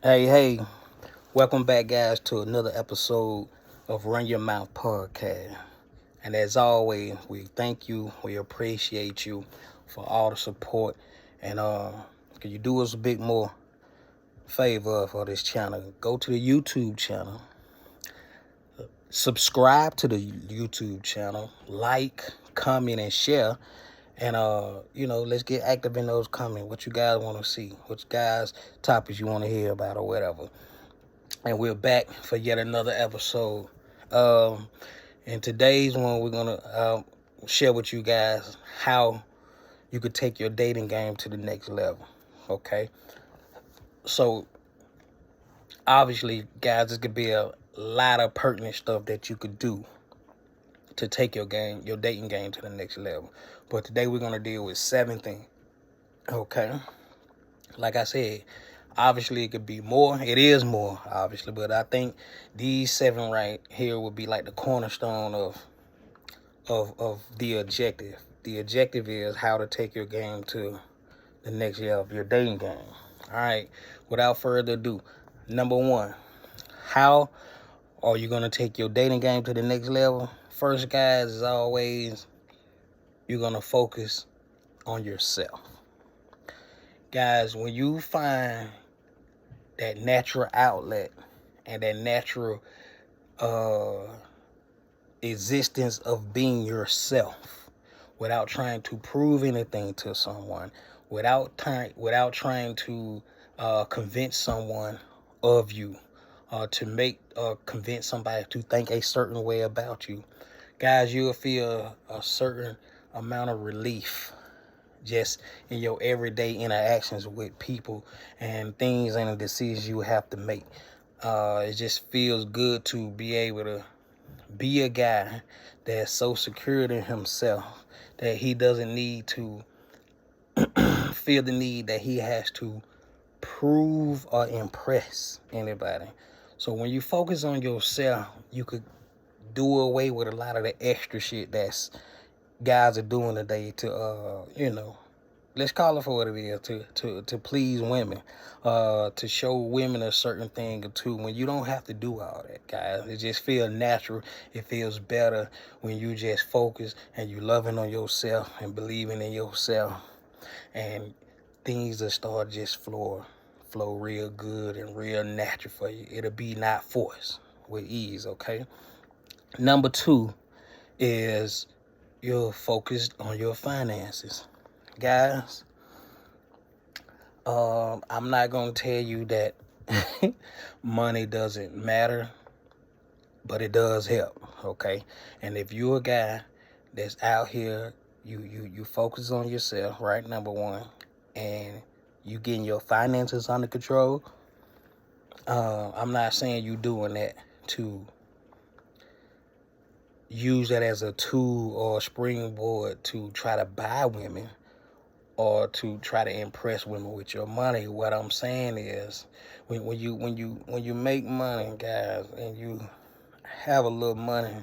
Hey, welcome back, guys, to another episode of Run Your Mouth Podcast. And as always, we thank you, we appreciate you for all the support. And can you do us a bit more favor for this channel? Go to the YouTube channel, subscribe to the YouTube channel, like, comment, and share. And let's get active in those comments. What you guys want to see? What guys topics you want to hear about or whatever. And we're back for yet another episode. In today's one, we're gonna share with you guys how you could take your dating game to the next level. Okay, so obviously, guys, this could be a lot of pertinent stuff that you could do to take your dating game to the next level. But today we're gonna deal with 7 things. Okay, like I said, obviously, it could be more. It is more, obviously, but I think these 7 right here would be like the cornerstone of the objective. The objective is how to take your game to the next level of your dating game. All right. Without further ado, number 1, how are you gonna take your dating game to the next level? First, guys, as always, you're gonna focus on yourself. Guys, when you find that natural outlet and that natural existence of being yourself without trying to prove anything to someone, without trying to convince someone of you, to make convince somebody to think a certain way about you, guys, you'll feel a certain amount of relief just in your everyday interactions with people and things and the decisions you have to make. It just feels good to be able to be a guy that's so secure in himself that he doesn't need to feel the need that he has to prove or impress anybody. So when you focus on yourself, you could do away with a lot of the extra shit that's guys are doing today to let's call it for what it is, to please women, to show women a certain thing or two, when you don't have to do all that, guys. It just feels natural. It feels better when you just focus and you loving on yourself and believing in yourself, and things will start just flow real good and real natural for you. It'll be not forced, with ease. Okay. Number 2 is you're focused on your finances. Guys, I'm not going to tell you that money doesn't matter, but it does help, okay? And if you're a guy that's out here, you focus on yourself, right, number 1, and you getting your finances under control, I'm not saying you doing that to use that as a tool or a springboard to try to buy women or to try to impress women with your money. What I'm saying is, when you make money, guys, and you have a little money,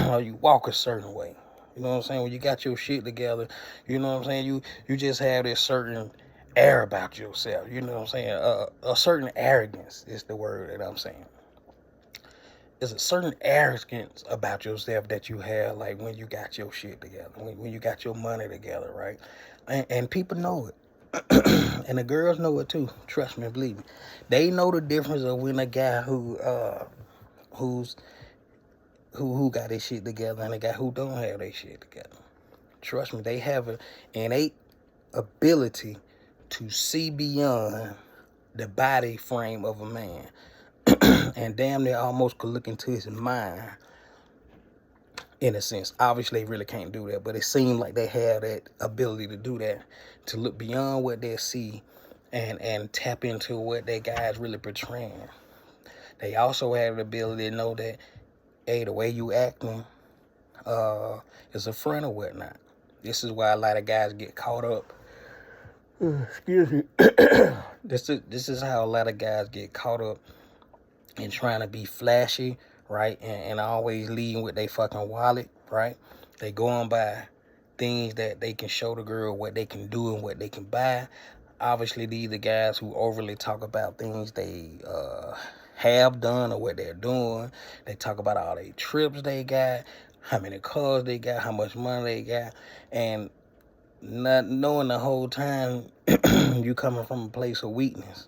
or you walk a certain way. You know what I'm saying? When you got your shit together, you know what I'm saying? You just have this certain air about yourself. You know what I'm saying? A certain arrogance is the word that I'm saying. There's a certain arrogance about yourself that you have, like when you got your shit together, when you got your money together, right? And people know it. And the girls know it too. Trust me, believe me. They know the difference of when a guy who got his shit together and a guy who don't have their shit together. Trust me, they have an innate ability to see beyond the body frame of a man. And damn near almost could look into his mind, in a sense. Obviously, they really can't do that, but it seems like they have that ability to do that, to look beyond what they see and tap into what that guy's really portraying. They also have the ability to know that, hey, the way you acting is a front or whatnot. This is why a lot of guys get caught up. Excuse me. This is how a lot of guys get caught up in trying to be flashy, right? And always leading with their fucking wallet, right? They go on by things that they can show the girl what they can do and what they can buy. obviously these are guys who overly talk about things they have done or what they're doing. They talk about all the trips they got, how many cars they got, how much money they got, and not knowing the whole time you coming from a place of weakness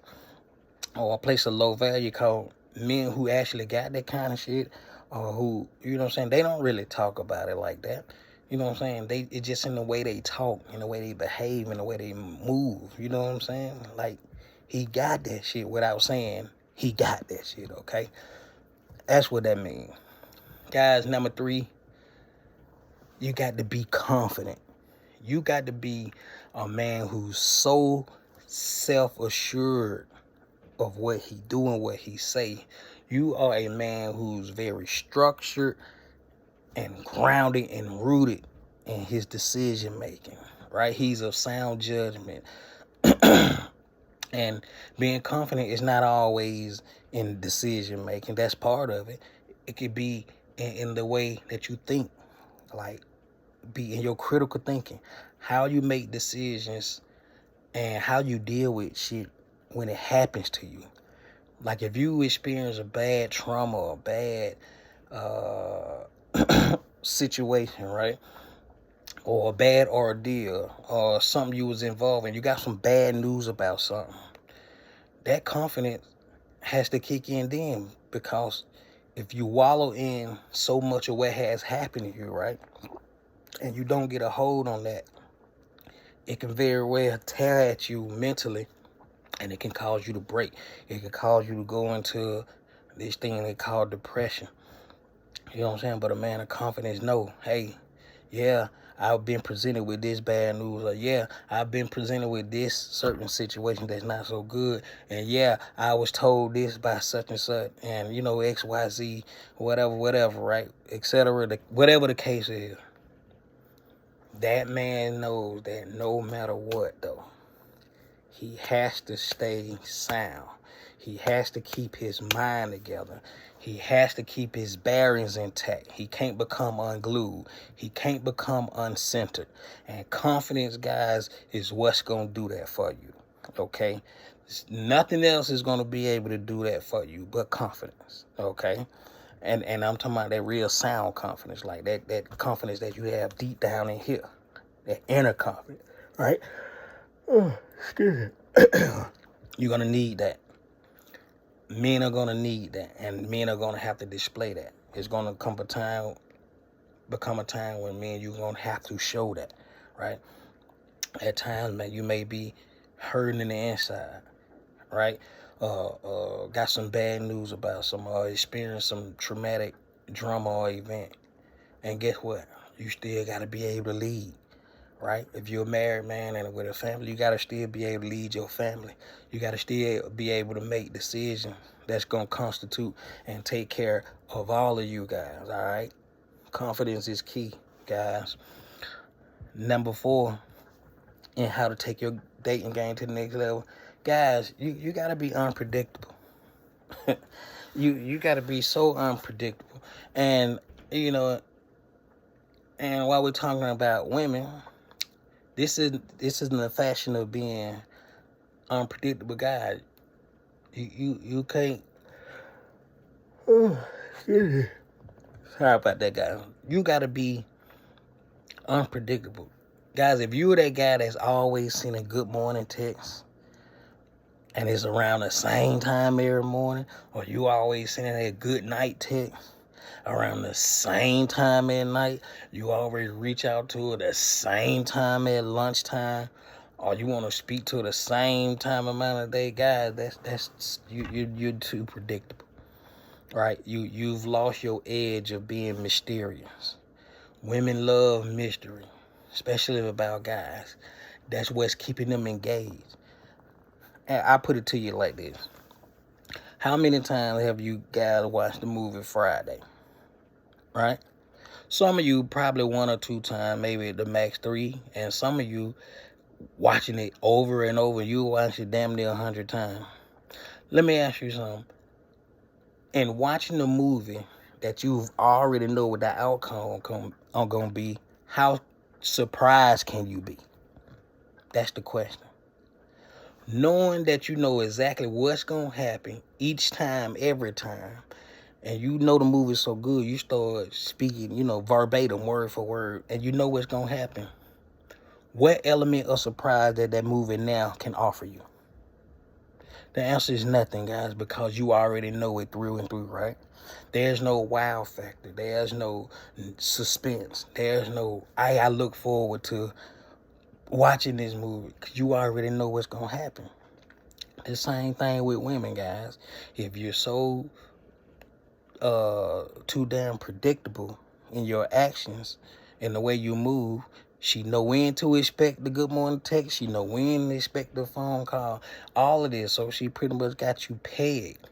or a place of low value, called men who actually got that kind of shit, or who, you know what I'm saying, they don't really talk about it like that. You know what I'm saying? It's just in the way they talk, in the way they behave, in the way they move. You know what I'm saying? Like, he got that shit without saying he got that shit, okay? That's what that means. Guys, number 3, you got to be confident. You got to be a man who's so self-assured of what he do and what he say. You are a man who's very structured and grounded and rooted in his decision making, right? He's of sound judgment. And being confident is not always in decision making. That's part of it. It could be in the way that you think, like be in your critical thinking, how you make decisions and how you deal with shit when it happens to you. Like if you experience a bad trauma or bad situation, right? Or a bad ordeal or something you was involved in, you got some bad news about something, that confidence has to kick in then, because if you wallow in so much of what has happened to you, right, and you don't get a hold on that, it can very well tear at you mentally, and it can cause you to break. It can cause you to go into this thing they call depression. You know what I'm saying? But a man of confidence know, hey, yeah, I've been presented with this bad news, or yeah, I've been presented with this certain situation that's not so good, and yeah, I was told this by such and such, and you know, XYZ, whatever, right, etc. Whatever the case is, that man knows that no matter what, though, he has to stay sound. He has to keep his mind together. He has to keep his bearings intact. He can't become unglued. He can't become uncentered. And confidence, guys, is what's going to do that for you, okay? Nothing else is going to be able to do that for you but confidence, okay? And I'm talking about that real sound confidence, like that confidence that you have deep down in here, that inner confidence, right? Oh, excuse me. You're going to need that. Men are going to need that, and men are going to have to display that. It's going to become a time when men, you're going to have to show that, right? At times, man, you may be hurting in the inside, right? Got some bad news about some, experienced some traumatic drama or event. And guess what? You still got to be able to lead. Right? If you're a married man and with a family, you got to still be able to lead your family. You got to still be able to make decisions that's going to constitute and take care of all of you guys, all right? Confidence is key, guys. Number 4, in how to take your dating game to the next level. Guys, you got to be unpredictable. You got to be so unpredictable. And, you know, and while we're talking about women, this isn't the fashion of being unpredictable, guys. You can't. Oh, sorry about that, guys. You gotta be unpredictable, guys. If you're that guy that's always seen a good morning text, and it's around the same time every morning, or you always sending a good night text around the same time at night, you always reach out to her the same time at lunchtime, or you want to speak to her the same time amount of day, guys, that's you're too predictable, right? You've lost your edge of being mysterious. Women love mystery, especially about guys. That's what's keeping them engaged. And I put it to you like this: how many times have you guys watched the movie Friday? Right? Some of you probably 1 or 2 times, maybe at the max 3, and some of you watching it over and over. You watch it damn near 100 times. Let me ask you something. In watching the movie that you've already know what the outcome are gonna be, how surprised can you be? That's the question. Knowing that you know exactly what's going to happen each time, every time, and you know the movie's so good, you start speaking, verbatim, word for word, and you know what's going to happen. What element of surprise that movie now can offer you? The answer is nothing, guys, because you already know it through and through, right? There's no wow factor. There's no suspense. There's no, I look forward to watching this movie, because you already know what's going to happen. The same thing with women, guys. If you're so too damn predictable in your actions and the way you move, she know when to expect the good morning text. She know when to expect the phone call. All of this. So she pretty much got you pegged.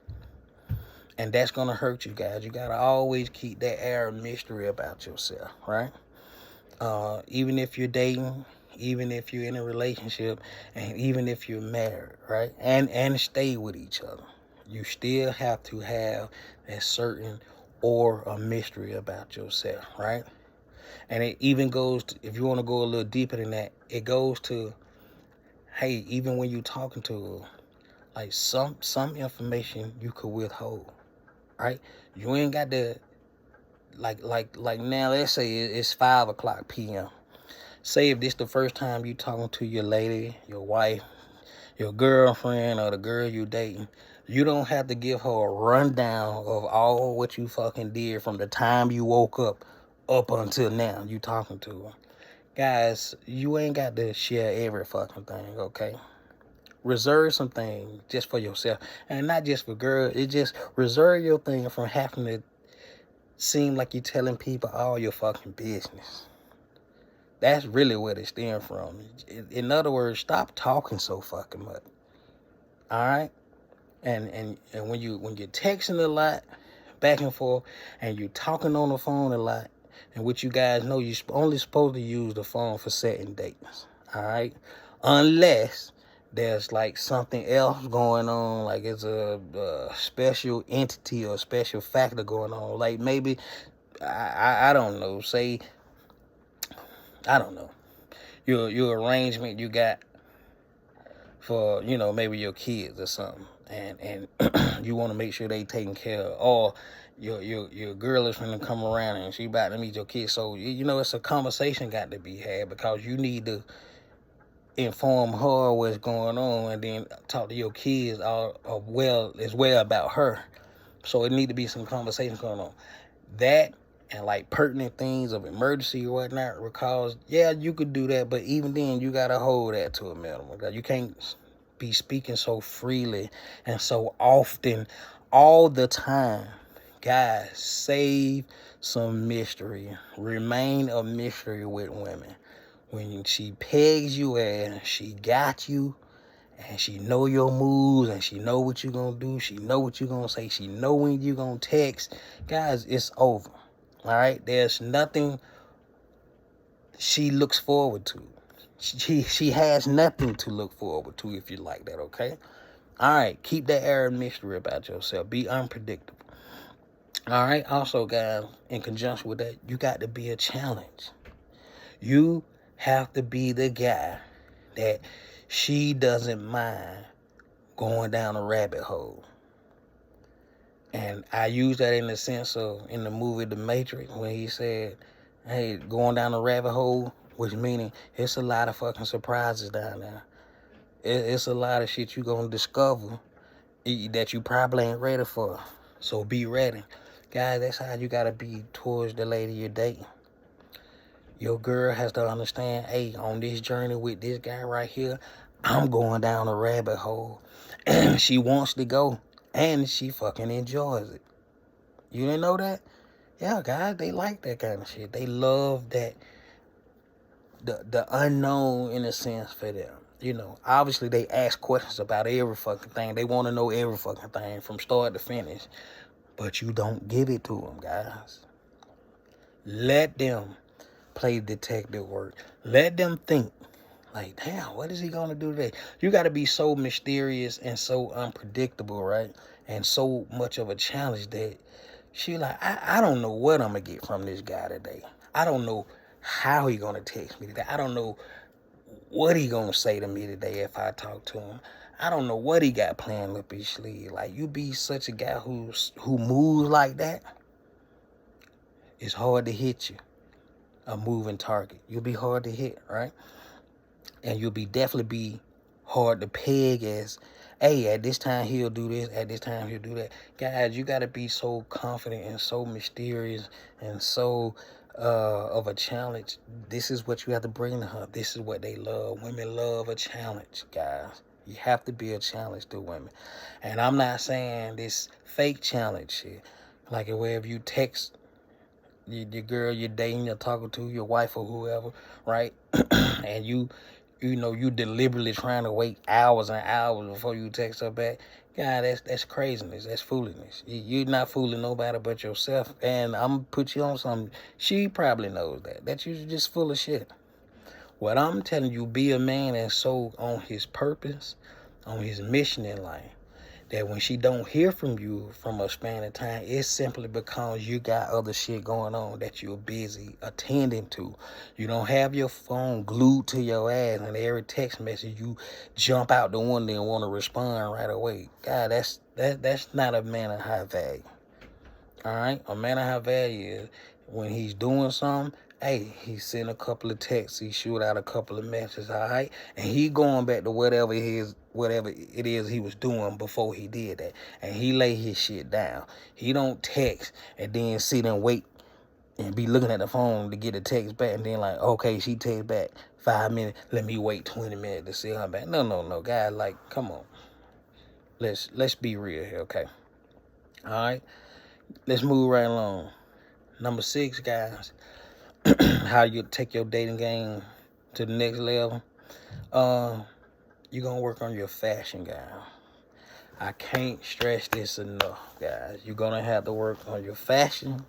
And that's going to hurt you, guys. You got to always keep that air of mystery about yourself, right? Even if you're dating, even if you're in a relationship, and even if you're married, right? And stay with each other. You still have to have a certain aura of mystery about yourself, right? And it even goes to, if you want to go a little deeper than that, it goes to, hey, even when you're talking to, like, some information you could withhold, right? You ain't got to, like now, let's say it's 5 o'clock p.m. Say if this the first time you talking to your lady, your wife, your girlfriend, or the girl you dating, you don't have to give her a rundown of all what you fucking did from the time you woke up until now you talking to her. Guys, you ain't got to share every fucking thing, okay? Reserve some things just for yourself. And not just for girls. It just reserve your thing from having to seem like you're telling people all your fucking business. That's really where it stems from. In other words, stop talking so fucking much. All right? And when you're texting a lot, back and forth, and you're talking on the phone a lot, and what you guys know, you're only supposed to use the phone for setting dates. All right? Unless there's like something else going on, like it's a special entity or special factor going on. Like maybe, I don't know, say, I don't know, your arrangement you got for, maybe your kids or something, and you want to make sure they taken care of, or your girl is going to come around and she about to meet your kids. So it's a conversation got to be had, because you need to inform her what's going on, and then talk to your kids as well about her. So it need to be some conversation going on. That and like pertinent things of emergency or whatnot, because you could do that, but even then you gotta hold that to a minimum. You can't be speaking so freely and so often all the time. Guys, save some mystery. Remain a mystery with women. When she pegs you and she got you, and she know your moves, and she know what you gonna do, she know what you gonna say, she know when you gonna text, guys, it's over. All right, there's nothing she looks forward to. She has nothing to look forward to, if you like that, okay? All right, keep that air of mystery about yourself. Be unpredictable. All right, also, guys, in conjunction with that, you got to be a challenge. You have to be the guy that she doesn't mind going down a rabbit hole. And I use that in the sense of, in the movie The Matrix, when he said, hey, going down a rabbit hole, which meaning it's a lot of fucking surprises down there. It's a lot of shit you gonna discover that you probably ain't ready for. So be ready. Guys, that's how you gotta be towards the lady you're dating. Your girl has to understand, hey, on this journey with this guy right here, I'm going down a rabbit hole. And she wants to go. And she fucking enjoys it. You didn't know that? Yeah, guys, they like that kind of shit. They love that, the unknown, in a sense, for them. Obviously they ask questions about every fucking thing. They want to know every fucking thing from start to finish. But you don't give it to them, guys. Let them play detective work. Let them think, like, damn, what is he gonna do today? You got to be so mysterious and so unpredictable, right? And so much of a challenge that she like, I don't know what I'm gonna get from this guy today. I don't know how he gonna text me today. I don't know what he gonna say to me today if I talk to him. I don't know what he got planned up his sleeve. Like, you be such a guy who moves like that, it's hard to hit you. A moving target. You'll be hard to hit, right? And you'll be definitely be hard to peg as, hey, at this time he'll do this, at this time he'll do that. Guys, you gotta be so confident and so mysterious and so of a challenge. This is what you have to bring to her. This is what they love. Women love a challenge, guys. You have to be a challenge to women. And I'm not saying this fake challenge shit. Like wherever you text your girl you're dating, you're talking to, your wife or whoever, right? And you deliberately trying to wait hours and hours before you text her back. God, that's craziness. That's foolishness. You're not fooling nobody but yourself. And I'm gonna put you on something. She probably knows that. That you're just full of shit. What I'm telling you, be a man that's so on his purpose, on his mission in life, that when she don't hear from you from a span of time, it's simply because you got other shit going on that you're busy attending to. You don't have your phone glued to your ass, and every text message you jump out the window and want to respond right away. God, that's not a man of high value. All right, a man of high value is when he's doing something. Hey, he sent a couple of texts, he shoot out a couple of messages, all right? And he going back to whatever it is he was doing before he did that. And he lay his shit down. He don't text and then sit and wait and be looking at the phone to get a text back and then like, okay, she text back 5 minutes, let me wait 20 minutes to see her back. No, guys, like, come on. Let's be real here, okay? All right? Let's move right along. Number 6, guys. How you take your dating game to the next level. You're gonna work on your fashion, guys. I can't stress this enough, guys. You're gonna have to work on your fashion,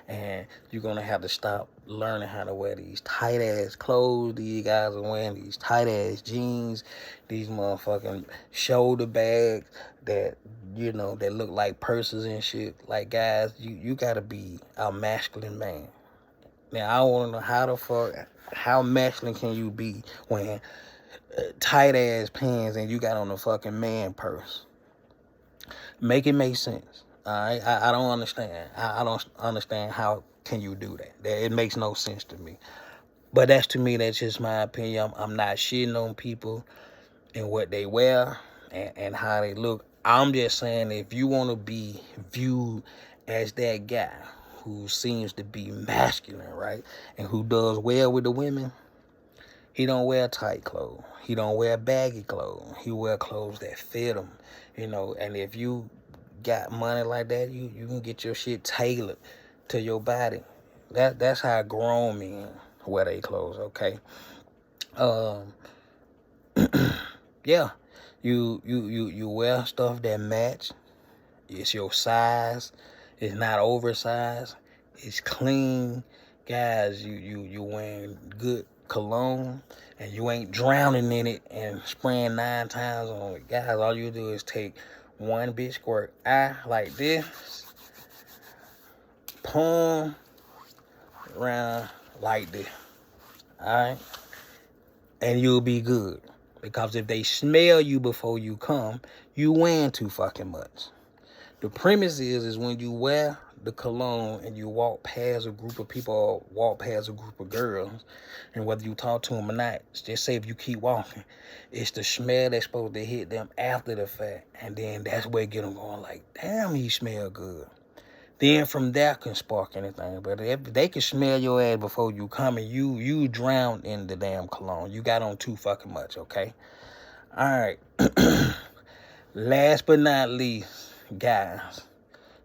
and you're gonna have to stop learning how to wear these tight ass clothes. These guys are wearing these tight ass jeans, these motherfucking shoulder bags that that look like purses and shit. Like, guys, you gotta be a masculine man. Now, I want to know how masculine can you be when tight ass pants and you got on a fucking man purse? Make it make sense. All right, I don't understand. I don't understand how can you do that. It makes no sense to me. But to me, that's just my opinion. I'm not shitting on people and what they wear and how they look. I'm just saying, if you want to be viewed as that guy who seems to be masculine, right, and who does well with the women, he don't wear tight clothes. He don't wear baggy clothes. He wear clothes that fit him, and if you got money like that, you can get your shit tailored to your body. That's how grown men wear their clothes, okay? Yeah, you wear stuff that match. It's your size. It's not oversized. It's clean. Guys, you wearing good cologne and you ain't drowning in it and spraying 9 times on it. Guys, all you do is take one big squirt like this, palm around like this. Alright? And you'll be good. Because if they smell you before you come, you wearing too fucking much. The premise is when you wear the cologne and you walk past a group of people or walk past a group of girls, and whether you talk to them or not, just say if you keep walking, it's the smell that's supposed to hit them after the fact, and then that's where it get them going like, damn, he smell good. Then from there can spark anything. But if they can smell your ass before you come and you drown in the damn cologne, you got on too fucking much, okay? All right. Last but not least, guys,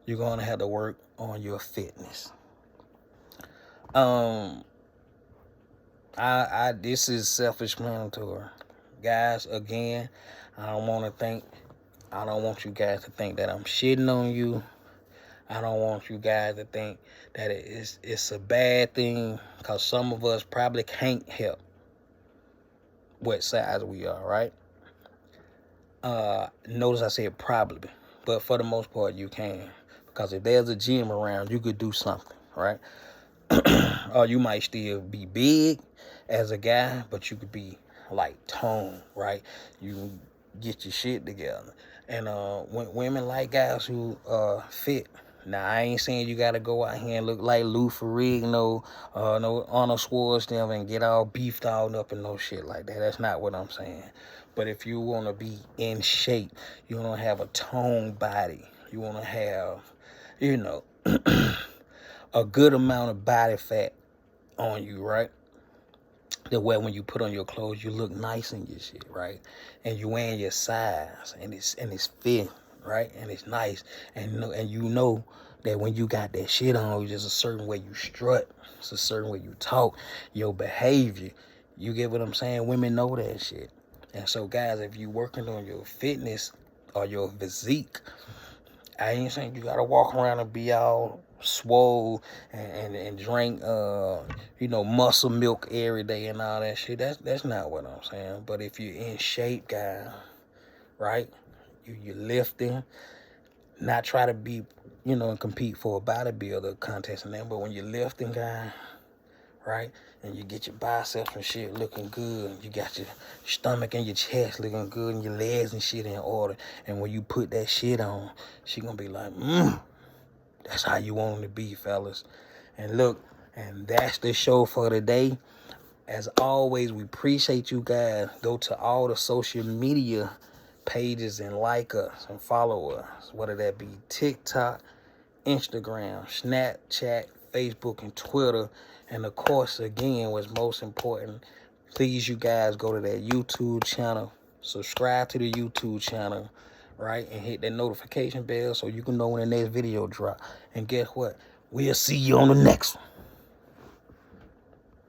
you're gonna have to work on your fitness. This is self-explanatory, guys. Again, I don't want you guys to think that I'm shitting on you. I don't want you guys to think that it's a bad thing, because some of us probably can't help what size we are, right? Notice I said probably, but for the most part you can, because if there's a gym around, you could do something, right? Or you might still be big as a guy, but you could be like toned, right? You get your shit together. And when women like guys who fit. Now, I ain't saying you gotta go out here and look like Lou Ferrigno, no Arnold Schwarzenegger, and get all beefed all up and no shit like that. That's not what I'm saying. But if you want to be in shape, you want to have a toned body, you want to have, you know, a good amount of body fat on you, right? The way when you put on your clothes, you look nice in your shit, right? And you wearing your size, and it's fit, right? And it's nice, and you know that when you got that shit on, there's a certain way you strut, it's a certain way you talk, your behavior. You get what I'm saying? Women know that shit. And so, guys, if you working on your fitness or your physique, I ain't saying you gotta walk around and be all swole and drink muscle milk every day and all that shit. That's not what I'm saying. But if you're in shape, guys, right? You're lifting, not try to be, and compete for a bodybuilder contest and that, but when you're lifting, guys, right? And you get your biceps and shit looking good. You got your stomach and your chest looking good and your legs and shit in order. And when you put that shit on, she gonna be like, that's how you want them to be, fellas. And look, and that's the show for today. As always, we appreciate you guys. Go to all the social media pages and like us and follow us. Whether that be TikTok, Instagram, Snapchat, Facebook, and Twitter. And of course, again, what's most important, please, you guys, go to that YouTube channel, subscribe to the YouTube channel, right? And hit that notification bell so you can know when the next video drop. And guess what? We'll see you on the next one.